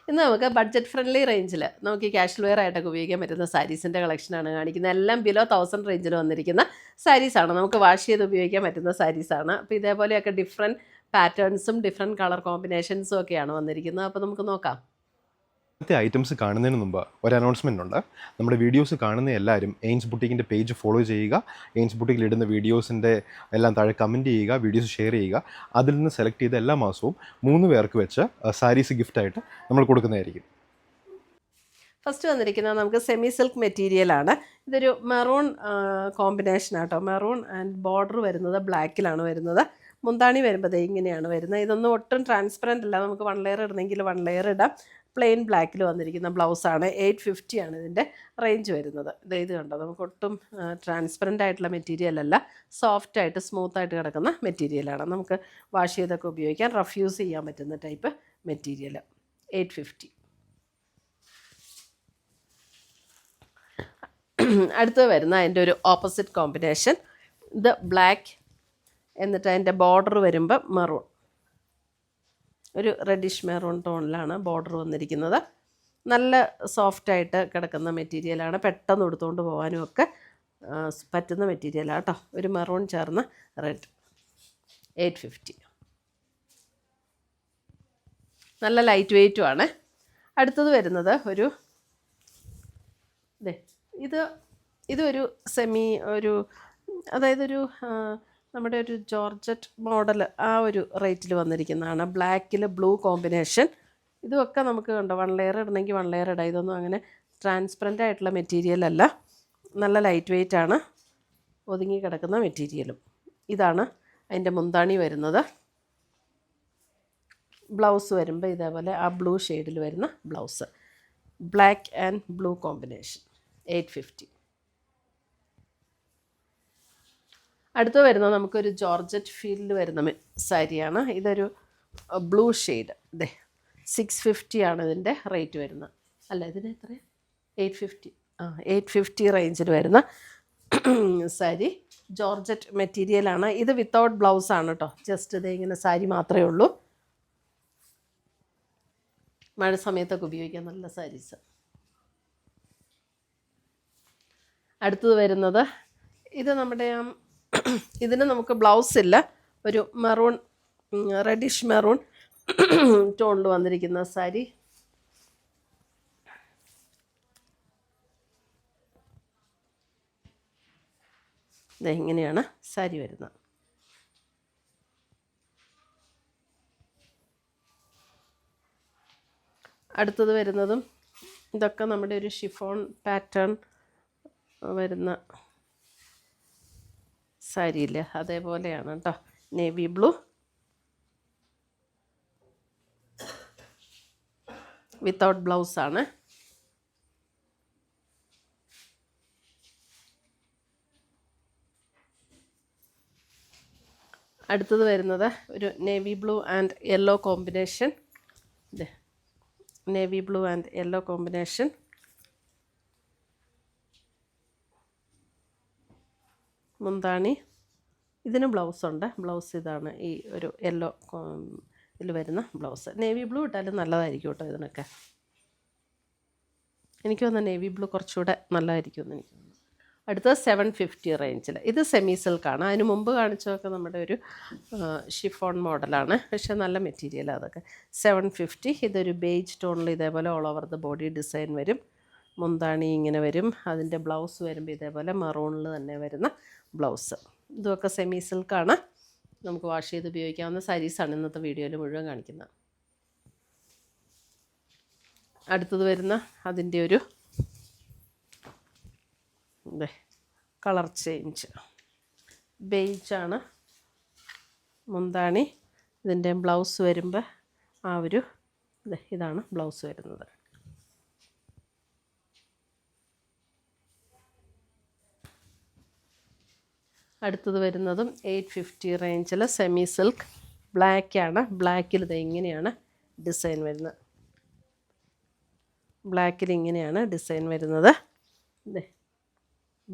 ഇന്ന് നമുക്ക് budget friendly റേഞ്ചിൽ നമുക്ക് ക്യാഷ്വൽ വെയർ ആയിട്ടൊക്കെ ഉപയോഗിക്കാൻ പറ്റുന്ന സാരീസിൻ്റെ കളക്ഷനാണ് കാണിക്കുന്നത്. എല്ലാം ബിലോ 1000 റേഞ്ചിൽ വന്നിരിക്കുന്ന സാരീസാണ്. നമുക്ക് വാഷ് ചെയ്ത് ഉപയോഗിക്കാൻ പറ്റുന്ന സാരീസാണ്. അപ്പോൾ ഇതേപോലെയൊക്കെ ഡിഫറെൻറ്റ് പാറ്റേൺസും ഡിഫറെൻറ്റ് കളർ കോമ്പിനേഷൻസും ഒക്കെയാണ് വന്നിരിക്കുന്നത്. അപ്പോൾ നമുക്ക് നോക്കാം. ഇന്നത്തെ ഐറ്റംസ് കാണുന്നതിന് മുമ്പ് ഒരു അനൗൺസ്മെൻ്റ് ഉണ്ട്. നമ്മുടെ വീഡിയോസ് കാണുന്ന എല്ലാവരും എയിൻസ് ബുട്ടീക്കിൻ്റെ പേജ് ഫോളോ ചെയ്യുക. എയിൻസ് ബുട്ടീക്കിൽ ഇടുന്ന വീഡിയോസിൻ്റെ എല്ലാം താഴെ കമൻറ്റ് ചെയ്യുക, വീഡിയോസ് ഷെയർ ചെയ്യുക. അതിൽ നിന്ന് സെലക്ട് ചെയ്ത എല്ലാ മാസവും 3 പേർക്ക് വെച്ച് സാരീസ് ഗിഫ്റ്റായിട്ട് നമ്മൾ കൊടുക്കുന്നതായിരിക്കും. ഫസ്റ്റ് വന്നിരിക്കുന്നത് നമുക്ക് സെമി സിൽക്ക് മെറ്റീരിയലാണ്. ഇതൊരു മെറൂൺ കോമ്പിനേഷനാട്ടോ. മെറൂൺ ആൻഡ് ബോർഡർ വരുന്നത് ബ്ലാക്കിലാണ് വരുന്നത്. മുന്താണി വരുമ്പോൾ ഇങ്ങനെയാണ് വരുന്നത്. ഇതൊന്നും ഒട്ടും ട്രാൻസ്പെറൻ്റ് അല്ല. നമുക്ക് 1 ലെയർ ഇടണമെങ്കിൽ 1 ലെയർ ഇടാം. പ്ലെയിൻ ബ്ലാക്കിൽ വന്നിരിക്കുന്ന ബ്ലൗസാണ്. 850 ആണ് ഇതിൻ്റെ റേഞ്ച് വരുന്നത്. ഇത് കണ്ടോ, നമുക്ക് ഒട്ടും ട്രാൻസ്പെറൻ്റ് ആയിട്ടുള്ള മെറ്റീരിയൽ അല്ല. സോഫ്റ്റായിട്ട് സ്മൂത്തായിട്ട് കിടക്കുന്ന മെറ്റീരിയലാണ്. നമുക്ക് വാഷ് ചെയ്തൊക്കെ ഉപയോഗിക്കാൻ, റഫ് യൂസ് ചെയ്യാൻ പറ്റുന്ന ടൈപ്പ് മെറ്റീരിയൽ. 850. അടുത്ത് വരുന്ന അതിൻ്റെ ഒരു ഓപ്പോസിറ്റ് കോമ്പിനേഷൻ. ഇത് ബ്ലാക്ക്, എന്നിട്ട് അതിൻ്റെ ബോർഡർ വരുമ്പോൾ മെറൂൺ, ഒരു റെഡിഷ് മെറൂൺ ടോണിലാണ് ബോർഡർ വന്നിരിക്കുന്നത്. നല്ല സോഫ്റ്റായിട്ട് കിടക്കുന്ന മെറ്റീരിയലാണ്. പെട്ടെന്ന് എടുത്തുകൊണ്ട് പോകാനും ഒക്കെ പറ്റുന്ന മെറ്റീരിയലാണ് കേട്ടോ. ഒരു മെറൂൺ ചേർന്ന റെഡ്. 850. നല്ല ലൈറ്റ് വെയ്റ്റുമാണ്. അടുത്തത് വരുന്നത് ഒരു ഇതൊരു സെമി, അതായത് നമ്മുടെ ഒരു ജോർജറ്റ് മോഡൽ ആ ഒരു റേറ്റിൽ വന്നിരിക്കുന്നതാണ്. ബ്ലാക്കിൽ ബ്ലൂ കോമ്പിനേഷൻ. ഇതുമൊക്കെ നമുക്ക് കണ്ടോ, 1 ലെയർ ഇടണമെങ്കിൽ 1 ലെയർ ഇടാം. ഇതൊന്നും അങ്ങനെ ട്രാൻസ്പെറൻ്റ് ആയിട്ടുള്ള മെറ്റീരിയൽ അല്ല. നല്ല ലൈറ്റ് വെയ്റ്റ് ആണ്. ഒതുങ്ങി കിടക്കുന്ന മെറ്റീരിയലും. ഇതാണ് അതിൻ്റെ മുന്താണി വരുന്നത്. ബ്ലൗസ് വരുമ്പോൾ ഇതേപോലെ ആ ബ്ലൂ ഷെയ്ഡിൽ വരുന്ന blouse. Black and blue combination. 850. അടുത്ത് വരുന്നത് നമുക്കൊരു ജോർജറ്റ് ഫീൽഡ് വരുന്ന സാരിയാണ്. ഇതൊരു ബ്ലൂ ഷെയ്ഡ്. 650 ആണ് ഇതിൻ്റെ റേറ്റ് വരുന്നത്. അല്ല, ഇതിന് എത്ര? 850. 850 റേഞ്ചിൽ വരുന്ന സാരി. ജോർജറ്റ് മെറ്റീരിയലാണ്. ഇത് വിത്തൗട്ട് ബ്ലൗസാണ് കേട്ടോ. ജസ്റ്റ് ഇങ്ങനെ സാരി മാത്രമേ ഉള്ളൂ. മഴ സമയത്തൊക്കെ ഉപയോഗിക്കാൻ നല്ല സാരീസ്. അടുത്തത് വരുന്നത് ഇത് നമ്മുടെ ഇതിന് നമുക്ക് ബ്ലൗസ് ഇല്ല. ഒരു മെറൂൺ, റെഡിഷ് മെറൂൺ ടോണിൽ വന്നിരിക്കുന്ന സാരി. ഇങ്ങനെയാണ് സാരി വരുന്നത്. അടുത്തത് വരുന്നതും ഇതൊക്കെ നമ്മുടെ ഒരു ഷിഫോൺ പാറ്റേൺ വരുന്ന സാരിയില്ലേ, അതേപോലെയാണ് കേട്ടോ. നേവി ബ്ലൂ വിത്തൗട്ട് ബ്ലൗസാണ്. അടുത്തത് വരുന്നത് ഒരു navy blue and yellow combination. Navy blue and yellow combination. മുന്താണി. ഇതിന് ബ്ലൗസുണ്ട്. ബ്ലൗസ് ഇതാണ്, ഈ ഒരു യെല്ലോ ഇതിൽ വരുന്ന ബ്ലൗസ്. നേവി ബ്ലൂ ഇട്ടാലും നല്ലതായിരിക്കും കേട്ടോ. ഇതിനൊക്കെ എനിക്ക് തോന്നുന്നു നേവി ബ്ലൂ കുറച്ചുകൂടെ നല്ലതായിരിക്കും എന്ന് എനിക്ക് തോന്നുന്നു. അടുത്തത് 750 റേഞ്ചിൽ. ഇത് സെമി സിൽക്കാണ്. അതിന് മുമ്പ് കാണിച്ചതൊക്കെ നമ്മുടെ ഒരു ഷിഫോൺ മോഡലാണ്. പക്ഷേ നല്ല മെറ്റീരിയലാണ് അതൊക്കെ. 750. ഇതൊരു ബേജ് ടോണിൽ ഇതേപോലെ all over the body design വരും. മുന്താണി ഇങ്ങനെ വരും. അതിൻ്റെ ബ്ലൗസ് വരുമ്പോൾ ഇതേപോലെ മെറൂണിൽ തന്നെ വരുന്ന ബ്ലൗസ്. ഇതൊക്കെ സെമി സിൽക്കാണ്. നമുക്ക് വാഷ് ചെയ്ത് ഉപയോഗിക്കാവുന്ന സാരീസാണ് ഇന്നത്തെ വീഡിയോയിൽ മുഴുവൻ കാണിക്കുന്നത്. അടുത്തത് വരുന്ന അതിൻ്റെ ഒരു കളർ ചേഞ്ച്. ബേജാണ് മുന്താണി. ഇതിൻ്റെ ബ്ലൗസ് വരുമ്പോൾ ആ ഒരു ഇതാണ് ബ്ലൗസ് വരുന്നത്. അടുത്തത് വരുന്നതും 850 റേഞ്ചിൽ സെമി സിൽക്ക് ബ്ലാക്കാണ്. ബ്ലാക്കിൽ ഇങ്ങനെയാണ് ഡിസൈൻ വരുന്നത്. ബ്ലാക്കിൽ ഇങ്ങനെയാണ് ഡിസൈൻ വരുന്നത്.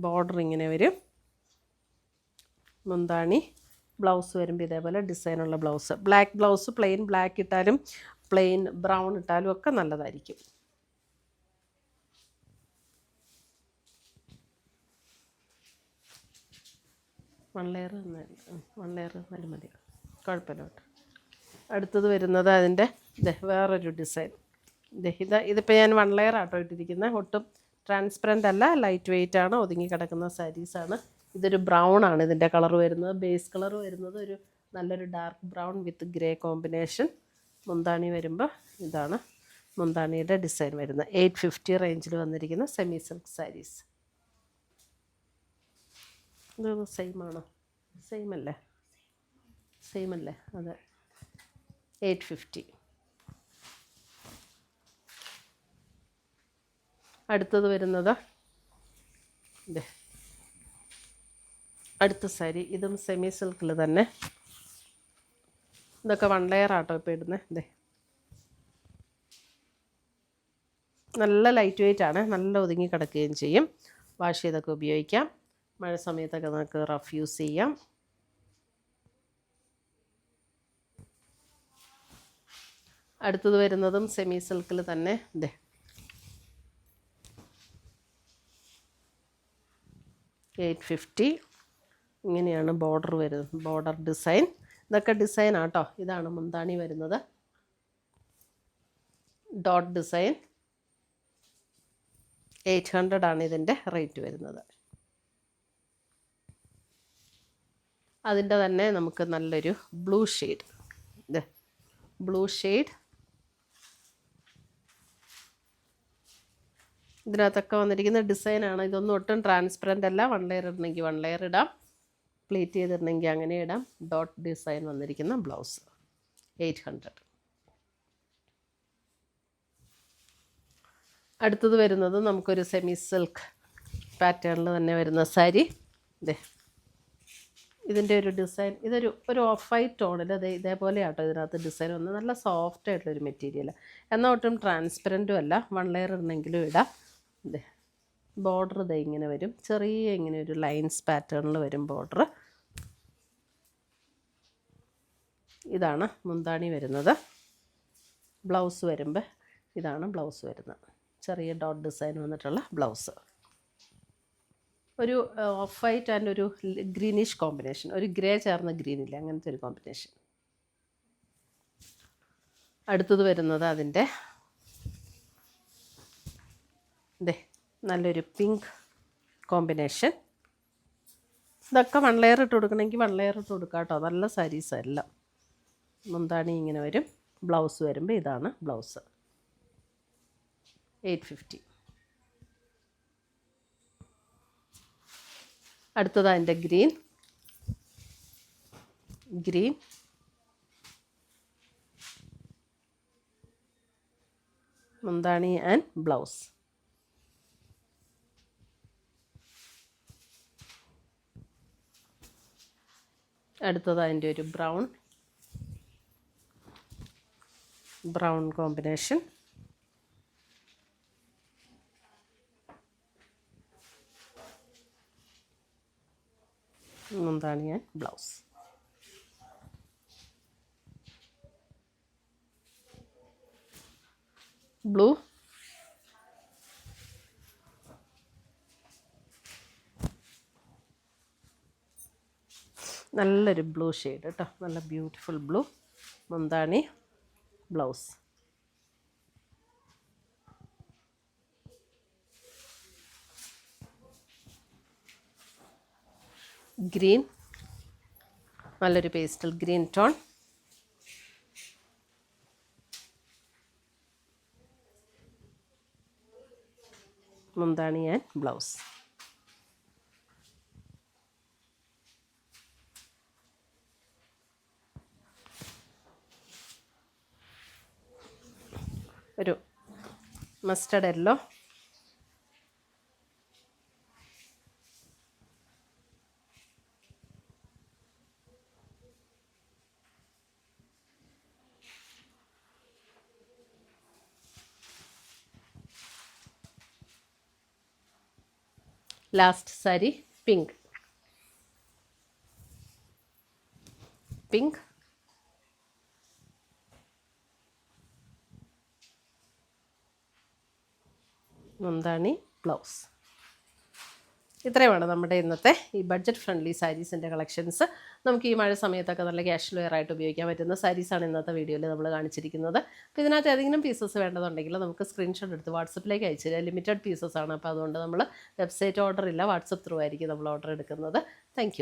ബോർഡർ ഇങ്ങനെ വരും. മുന്താണി. ബ്ലൗസ് വരുമ്പോൾ ഇതേപോലെ ഡിസൈനുള്ള blouse. Black blouse, plain black ഇട്ടാലും പ്ലെയിൻ ബ്രൗൺ ഇട്ടാലും ഒക്കെ നല്ലതായിരിക്കും. വൺ ലെയർ എന്നാലും മതി, കുഴപ്പമില്ല കേട്ടോ. അടുത്തത് വരുന്നത് അതിൻ്റെ വേറൊരു ഡിസൈൻ. ഇതിപ്പോൾ ഞാൻ 1 ലെയർ ആട്ടോ ഇട്ടിരിക്കുന്നത്. ഒട്ടും ട്രാൻസ്പെറൻ്റ് അല്ല, ലൈറ്റ് വെയിറ്റ് ആണ്, ഒതുങ്ങി കിടക്കുന്ന സാരീസാണ്. ഇതൊരു ബ്രൗൺ ആണ് ഇതിൻ്റെ കളർ വരുന്നത്. ബേസ് കളർ വരുന്നത് ഒരു നല്ലൊരു ഡാർക്ക് ബ്രൗൺ വിത്ത് ഗ്രേ കോമ്പിനേഷൻ. മുന്താണി വരുമ്പോൾ ഇതാണ് മുന്താണിയുടെ ഡിസൈൻ വരുന്നത്. 850 റേഞ്ചിൽ വന്നിരിക്കുന്ന സെമി സിൽക്ക് സാരീസ്. ഇത് സെയിം ആണോ? സെയിം അല്ലേ? അതെ, 850. അടുത്തത് വരുന്നത് അടുത്ത സാരി. ഇതും സെമി സിൽക്കിൽ തന്നെ. ഇതൊക്കെ 1 ലെയർ ആട്ടോ ഇപ്പോൾ ഇടുന്നത്. നല്ല ലൈറ്റ് വെയിറ്റ് ആണ്, നല്ല ഒതുങ്ങി കിടക്കുകയും ചെയ്യും. വാഷ് ചെയ്തൊക്കെ ഉപയോഗിക്കാം. മഴ സമയത്തൊക്കെ നമുക്ക് റഫ് യൂസ് ചെയ്യാം. അടുത്തത് വരുന്നതും സെമി സിൽക്കിൽ തന്നെ. 850. ഇങ്ങനെയാണ് ബോർഡർ വരുന്നത്, ബോർഡർ ഡിസൈൻ. ഇതൊക്കെ ഡിസൈൻ ആട്ടോ. ഇതാണ് മുന്താണി വരുന്നത്, ഡോട്ട് ഡിസൈൻ. 800 ആണ് ഇതിൻ്റെ റേറ്റ് വരുന്നത്. അതിൻ്റെ തന്നെ നമുക്ക് നല്ലൊരു ബ്ലൂ ഷെയ്ഡ്. ഇതിനകത്തൊക്കെ വന്നിരിക്കുന്ന ഡിസൈനാണ്. ഇതൊന്നും ഒട്ടും ട്രാൻസ്പെറൻ്റ് അല്ല. 1 ലെയർ ഇടണമെങ്കിൽ 1 ലെയർ ഇടാം, പ്ലീറ്റ് ചെയ്തിടണമെങ്കിൽ അങ്ങനെ ഇടാം. ഡോട്ട് ഡിസൈൻ വന്നിരിക്കുന്ന ബ്ലൗസ് 800. അടുത്തത് വരുന്നത് നമുക്കൊരു സെമി സിൽക്ക് പാറ്റേണിൽ തന്നെ വരുന്ന സാരി. ഇതിൻ്റെ ഒരു ഡിസൈൻ, ഒരു ഓഫ് വൈറ്റ് ടോണിൽ ഇതേപോലെ ആട്ടോ ഇതിനകത്ത് ഡിസൈൻ വന്ന്. നല്ല സോഫ്റ്റ് ആയിട്ടുള്ളൊരു മെറ്റീരിയൽ, എന്നാൽ ഒട്ടും ട്രാൻസ്പെറൻറ്റും അല്ല. 1 ലെയർ ഇടണമെങ്കിലും ഇടാം. ബോർഡർ ഇങ്ങനെ വരും, ചെറിയ ഇങ്ങനെ ഒരു ലൈൻസ് പാറ്റേണിൽ വരും ബോർഡർ. ഇതാണ് മുന്താണി വരുന്നത്. ബ്ലൗസ് വരുമ്പോൾ ഇതാണ് ബ്ലൗസ് വരുന്നത്. ചെറിയ ഡോട്ട് ഡിസൈൻ വന്നിട്ടുള്ള ബ്ലൗസ്. ഒരു ഓഫ് വൈറ്റ് ആൻഡ് ഒരു ഗ്രീനിഷ് കോമ്പിനേഷൻ, ഒരു ഗ്രേ ചേർന്ന ഗ്രീനില്ല, അങ്ങനത്തെ ഒരു കോമ്പിനേഷൻ. അടുത്തത് വരുന്നത് അതിൻ്റെ നല്ലൊരു പിങ്ക് കോമ്പിനേഷൻ. ഇതൊക്കെ 1 ലെയർ ഇട്ട് കൊടുക്കണമെങ്കിൽ 1 ലെയർ ഇട്ട് കൊടുക്കാം കേട്ടോ. നല്ല സാരീസ് എല്ലാം. മുന്താണി ഇങ്ങനെ വരും, ബ്ലൗസ് വരുമ്പോൾ ഇതാണ് ബ്ലൗസ്. 850. അടുത്തത് അതിൻ്റെ ഗ്രീൻ. മുന്താണി ആൻഡ് ബ്ലൗസ്. അടുത്തത് അതിൻ്റെ ഒരു ബ്രൗൺ കോമ്പിനേഷൻ. മുന്താണി ആൻഡ് ബ്ലൗസ്. ബ്ലൂ. നല്ലൊരു ബ്ലൂ ഷെയ്ഡ് കേട്ടോ, നല്ല ബ്യൂട്ടിഫുൾ ബ്ലൂ. മുന്താണി, ബ്ലൗസ്. ഗ്രീൻ, നല്ലൊരു പേസ്റ്റൽ ഗ്രീൻ ടോൺ. മുന്താണി ആൻഡ് ബ്ലൗസ്. ഒരു mustard yellow. Last sari pink. മുന്താണി, ബ്ലൗസ്. ഇത്രയുമാണ് നമ്മുടെ ഇന്നത്തെ ഈ ബഡ്ജറ്റ് ഫ്രണ്ട്ലി സാരീസിൻ്റെ കളക്ഷൻസ്. നമുക്ക് ഈ മഴ സമയത്തൊക്കെ നല്ല ക്യാഷ്വൽ വെയർ ആയിട്ട് ഉപയോഗിക്കാൻ പറ്റുന്ന സാരീസാണ് ഇന്നത്തെ വീഡിയോയിൽ നമ്മൾ കാണിച്ചിരിക്കുന്നത്. അപ്പോൾ ഇതിനകത്ത് ഏതെങ്കിലും പീസസ് വേണ്ടതുണ്ടെങ്കിൽ നമുക്ക് സ്ക്രീൻഷോട്ട് എടുത്ത് വാട്സപ്പിലേക്ക് അയച്ചു തരാം. ലിമിറ്റഡ് പീസസ് ആണ്, അപ്പോൾ അതുകൊണ്ട് നമ്മൾ വെബ്സൈറ്റ് ഓർഡർ ഇല്ല, വാട്സപ്പ് ത്രൂ ആയിരിക്കും നമ്മൾ ഓർഡർ എടുക്കുന്നത്. താങ്ക്